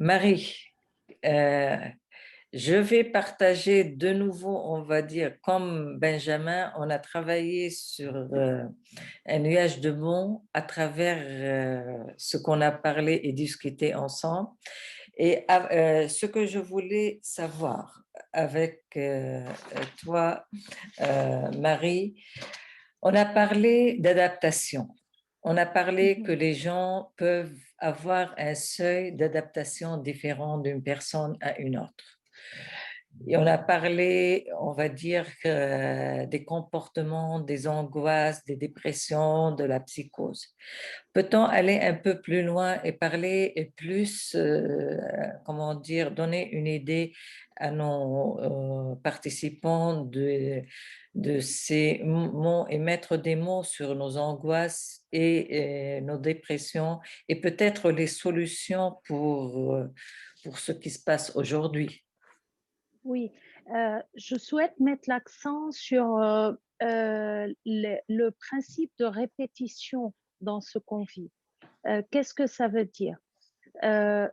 Marie, euh, je vais partager de nouveau, on va dire, comme Benjamin, on a travaillé sur un nuage de mots à travers ce qu'on a parlé et discuté ensemble. Et ce que je voulais savoir avec toi, Marie, on a parlé d'adaptation. On a parlé que les gens peuvent avoir un seuil d'adaptation différent d'une personne à une autre. Et on a parlé, on va dire, des comportements, des angoisses, des dépressions, de la psychose. Peut-on aller un peu plus loin et parler et plus, comment dire, donner une idée à nos participants de ces mots et mettre des mots sur nos angoisses et nos dépressions et peut-être les solutions pour ce qui se passe aujourd'hui? Oui, je souhaite mettre l'accent sur le principe de répétition dans ce qu'on vit. Qu'est-ce que ça veut dire?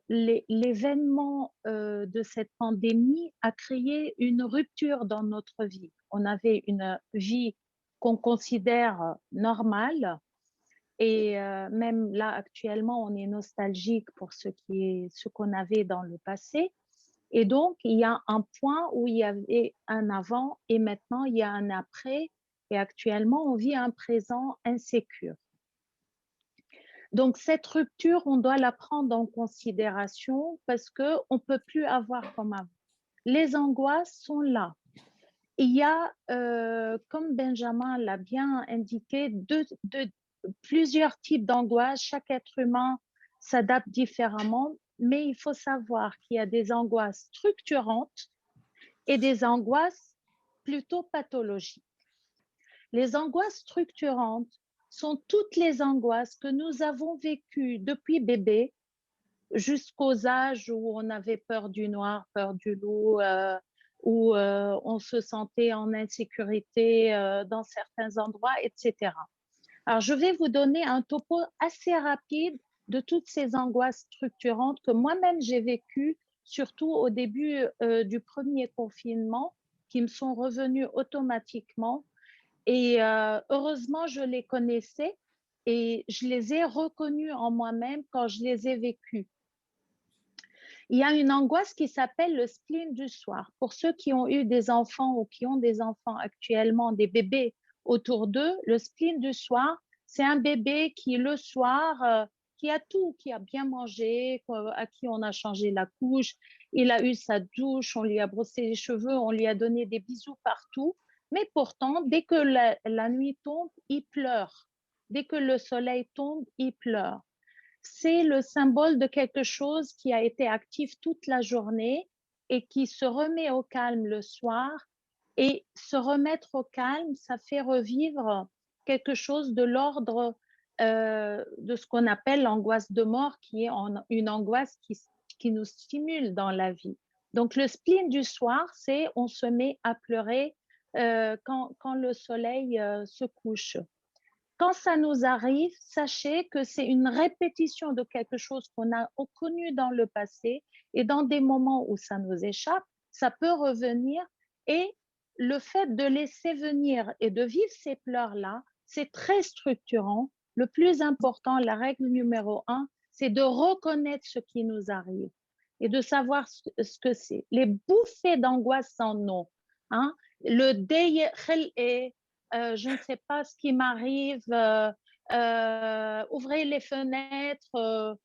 L'événement de cette pandémie a créé une rupture dans notre vie. On avait une vie qu'on considère normale et même là actuellement on est nostalgique pour ce qu'on avait dans le passé. Et donc, il y a un point où il y avait un avant et maintenant il y a un après. Et actuellement, on vit un présent insécure. Donc, cette rupture, on doit la prendre en considération parce qu'on ne peut plus avoir comme avant. Les angoisses sont là. Il y a, comme Benjamin l'a bien indiqué, plusieurs types d'angoisses. Chaque être humain s'adapte différemment, mais il faut savoir qu'il y a des angoisses structurantes et des angoisses plutôt pathologiques. Les angoisses structurantes sont toutes les angoisses que nous avons vécues depuis bébé jusqu'aux âges où on avait peur du noir, peur du loup, où on se sentait en insécurité dans certains endroits, etc. Alors, je vais vous donner un topo assez rapide de toutes ces angoisses structurantes que moi-même j'ai vécues, surtout au début du premier confinement, qui me sont revenues automatiquement. Et heureusement, je les connaissais et je les ai reconnues en moi-même quand je les ai vécues. Il y a une angoisse qui s'appelle le spleen du soir. Pour ceux qui ont eu des enfants ou qui ont des enfants actuellement, des bébés autour d'eux, le spleen du soir, c'est un bébé qui, le soir, qui a tout, qui a bien mangé, à qui on a changé la couche, il a eu sa douche, on lui a brossé les cheveux, on lui a donné des bisous partout. Mais pourtant, dès que la nuit tombe, il pleure. Dès que le soleil tombe, il pleure. C'est le symbole de quelque chose qui a été actif toute la journée et qui se remet au calme le soir. Et se remettre au calme, ça fait revivre quelque chose de l'ordre de ce qu'on appelle l'angoisse de mort, qui est une angoisse qui nous stimule dans la vie. Donc le spleen du soir, c'est on se met à pleurer quand le soleil se couche. Quand ça nous arrive, sachez que c'est une répétition de quelque chose qu'on a connu dans le passé et dans des moments où ça nous échappe, ça peut revenir et le fait de laisser venir et de vivre ces pleurs-là, c'est très structurant. Le plus important, la règle numéro un, c'est de reconnaître ce qui nous arrive et de savoir ce que c'est. Les bouffées d'angoisse sans nom, hein, le je ne sais pas ce qui m'arrive, ouvrez les fenêtres,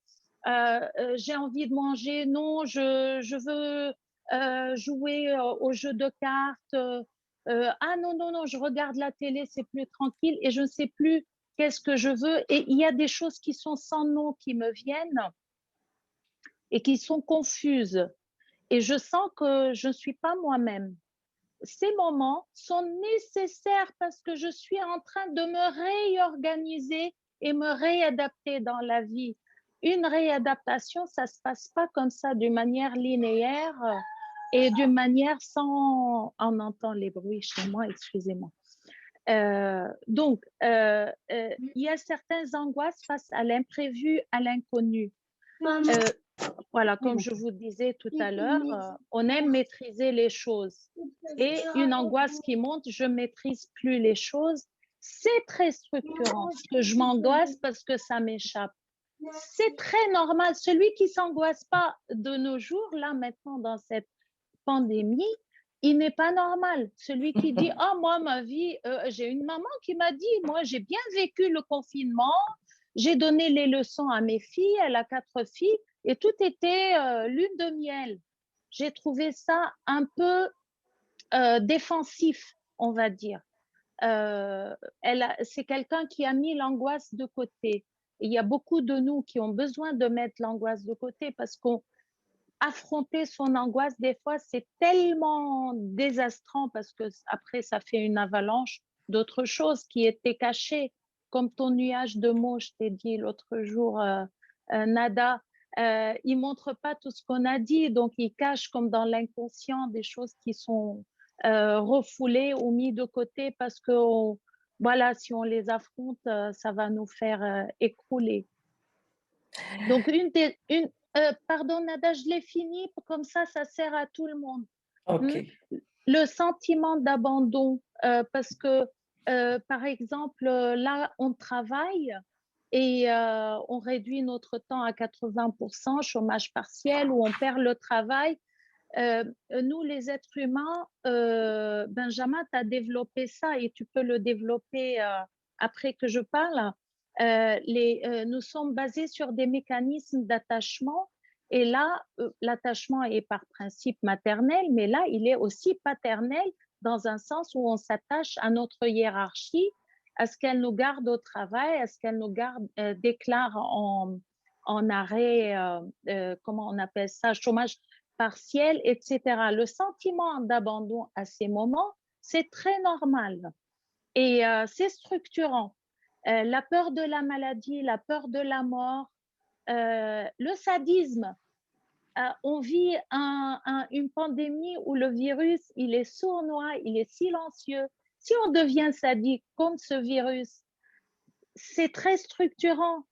j'ai envie de manger, non, je veux jouer au jeu de cartes, ah non, non, non, je regarde la télé, c'est plus tranquille et je ne sais plus qu'est-ce que je veux. Et il y a des choses qui sont sans nom qui me viennent et qui sont confuses. Et je sens que je ne suis pas moi-même. Ces moments sont nécessaires parce que je suis en train de me réorganiser et me réadapter dans la vie. Une réadaptation, ça ne se passe pas comme ça d'une manière linéaire et d'une manière sans... On entend les bruits chez moi, excusez-moi. Il y a certaines angoisses face à l'imprévu, à l'inconnu. Voilà, comme je vous disais tout à l'heure, on aime maîtriser les choses. Et une angoisse qui monte, je maîtrise plus les choses. C'est très structurant, parce que je m'angoisse parce que ça m'échappe. C'est très normal. Celui qui s'angoisse pas de nos jours, là maintenant dans cette pandémie, il n'est pas normal. Celui qui dit, ah moi ma vie, j'ai une maman qui m'a dit, moi j'ai bien vécu le confinement, j'ai donné les leçons à mes filles, elle a 4 filles, et tout était lune de miel. J'ai trouvé ça un peu défensif, on va dire. C'est quelqu'un qui a mis l'angoisse de côté. Et il y a beaucoup de nous qui ont besoin de mettre l'angoisse de côté parce qu'affronter son angoisse, des fois, c'est tellement désastrant parce que après, ça fait une avalanche d'autres choses qui étaient cachées, comme ton nuage de mots, je t'ai dit l'autre jour, Nada. Il montre pas tout ce qu'on a dit, donc il cache comme dans l'inconscient des choses qui sont refoulées ou mises de côté parce que voilà, si on les affronte, ça va nous faire écrouler. Donc, pardon, Nada, je l'ai fini, comme ça sert à tout le monde. Ok. Hmm? Le sentiment d'abandon, parce que, par exemple, là, on travaille et on réduit notre temps à 80%, chômage partiel, ou on perd le travail. Nous, les êtres humains, Benjamin, tu as développé ça et tu peux le développer après que je parle. Nous sommes basés sur des mécanismes d'attachement et là, l'attachement est par principe maternel, mais là, il est aussi paternel dans un sens où on s'attache à notre hiérarchie, à ce qu'elle nous garde au travail, à ce qu'elle nous garde, déclare en arrêt, comment on appelle ça, chômage partiel, etc. Le sentiment d'abandon à ces moments, c'est très normal et c'est structurant. La peur de la maladie, la peur de la mort, le sadisme. On vit une pandémie où le virus, il est sournois, il est silencieux. Si on devient sadique comme ce virus, c'est très structurant.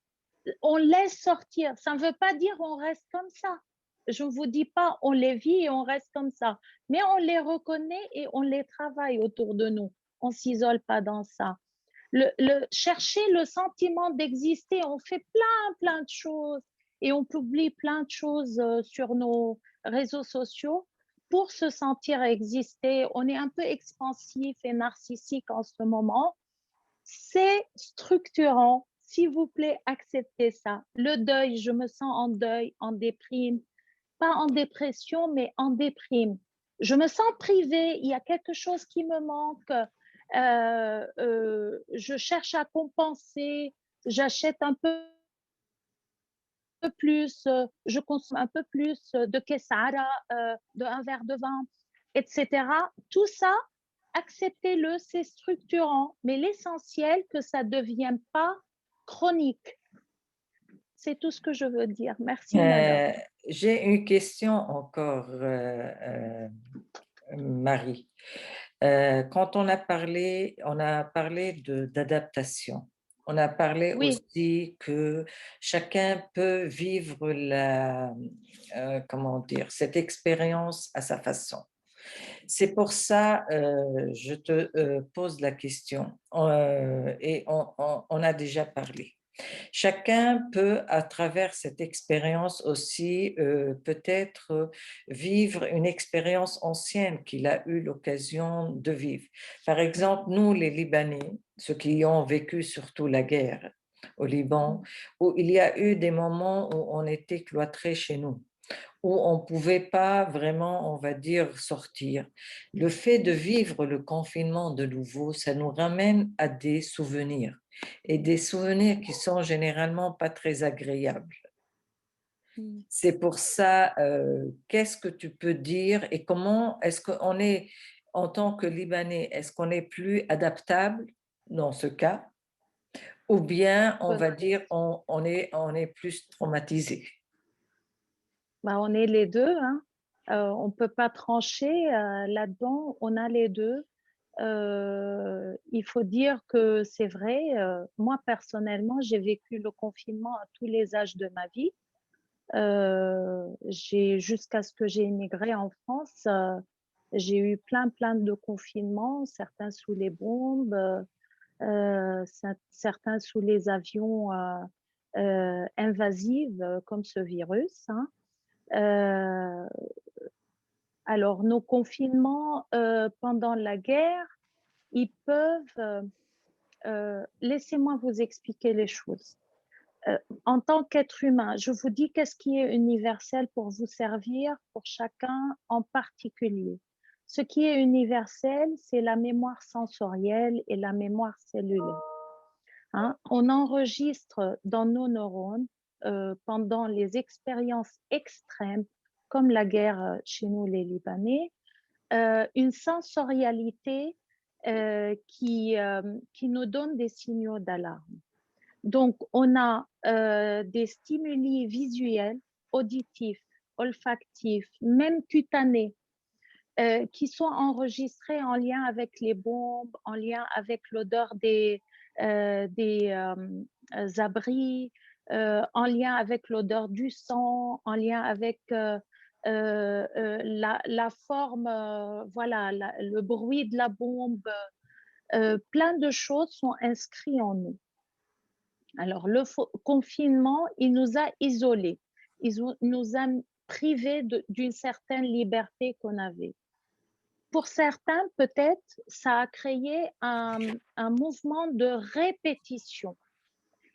On laisse sortir. Ça ne veut pas dire on reste comme ça. Je ne vous dis pas on les vit et on reste comme ça, mais on les reconnaît et on les travaille autour de nous. On ne s'isole pas dans ça. Chercher le sentiment d'exister, on fait plein de choses et on publie plein de choses sur nos réseaux sociaux pour se sentir exister. On est un peu expansif et narcissique en ce moment. C'est structurant. S'il vous plaît, acceptez ça. Le deuil, je me sens en deuil, en déprime, pas en dépression, mais en déprime. Je me sens privée, il y a quelque chose qui me manque. Je cherche à compenser, j'achète un peu plus, je consomme un peu plus de Kessara, de un verre de vin, etc. Tout ça, acceptez-le, c'est structurant, mais l'essentiel, que ça ne devienne pas chronique. C'est tout ce que je veux dire. Merci, Nada. J'ai une question encore, Marie. Quand on a parlé d'adaptation. On a parlé Oui, aussi que chacun peut vivre comment dire, cette expérience à sa façon. C'est pour ça, je te pose la question, et on a déjà parlé. Chacun peut, à travers cette expérience aussi, peut-être vivre une expérience ancienne qu'il a eu l'occasion de vivre. Par exemple, nous, les Libanais, ceux qui ont vécu surtout la guerre au Liban, où il y a eu des moments où on était cloîtrés chez nous, où on ne pouvait pas vraiment, on va dire, sortir. Le fait de vivre le confinement de nouveau, ça nous ramène à des souvenirs, et des souvenirs qui sont généralement pas très agréables. mm. C'est pour ça, qu'est-ce que tu peux dire et comment est-ce qu'on est, en tant que Libanais, est-ce qu'on est plus adaptable dans ce cas, ou bien on va dire Peut-être. on est plus traumatisé? Bah, on est les deux, hein. On ne peut pas trancher là-dedans, on a les deux. Il faut dire que c'est vrai, moi personnellement, j'ai vécu le confinement à tous les âges de ma vie. Jusqu'à ce que j'ai émigré en France, j'ai eu plein de confinements, certains sous les bombes, certains sous les avions invasives comme ce virus, hein. Euh, alors, nos confinements pendant la guerre, ils peuvent... laissez-moi vous expliquer les choses. En tant qu'être humain, je vous dis qu'est-ce qui est universel pour vous servir, pour chacun en particulier. Ce qui est universel, c'est la mémoire sensorielle et la mémoire cellulaire. Hein? On enregistre dans nos neurones, pendant les expériences extrêmes, comme la guerre chez nous les Libanais, une sensorialité qui nous donne des signaux d'alarme. Donc, on a des stimuli visuels, auditifs, olfactifs, même cutanés, qui sont enregistrés en lien avec les bombes, en lien avec l'odeur des abris, en lien avec l'odeur du sang, en lien avec la forme, voilà, le bruit de la bombe. Plein de choses sont inscrites en nous. Alors, le confinement, il nous a isolés, nous a privés d'une certaine liberté qu'on avait. Pour certains, peut-être, ça a créé un mouvement de répétition.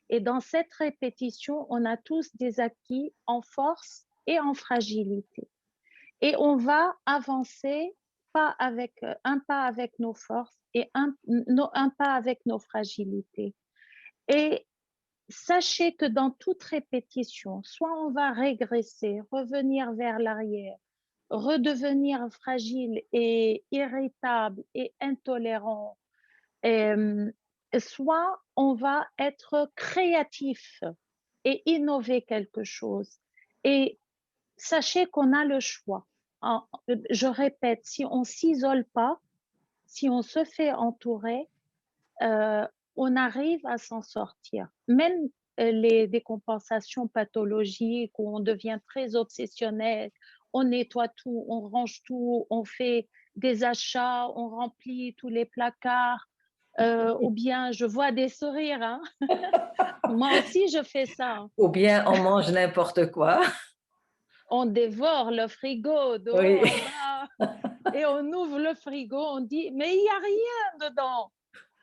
Et dans cette répétition, on a tous des acquis en force et en fragilité. Et on va avancer un pas avec nos forces et un pas avec nos fragilités. Et sachez que dans toute répétition, soit on va régresser, revenir vers l'arrière, redevenir fragile et irritable et intolérant, soit on va être créatif et innover quelque chose. Et sachez qu'on a le choix. Je répète, si on ne s'isole pas, si on se fait entourer, on arrive à s'en sortir. Même les décompensations pathologiques où on devient très obsessionnel, on nettoie tout, on range tout, on fait des achats, on remplit tous les placards, ou bien je vois des sourires, hein. Moi aussi je fais ça, hein. Ou bien on mange n'importe quoi. On dévore le frigo Oui. dehors là et on ouvre le frigo, on dit mais il n'y a rien dedans.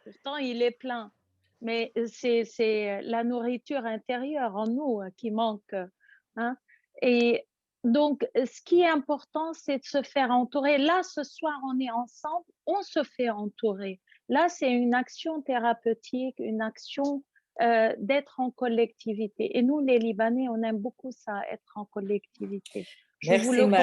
Pourtant, il est plein. Mais c'est la nourriture intérieure en nous qui manque, hein. Et donc, ce qui est important, c'est de se faire entourer. Là, ce soir, on est ensemble, on se fait entourer. Là, c'est une action thérapeutique, une action d'être en collectivité. Et nous, les Libanais, on aime beaucoup ça, être en collectivité. Je vous Merci, le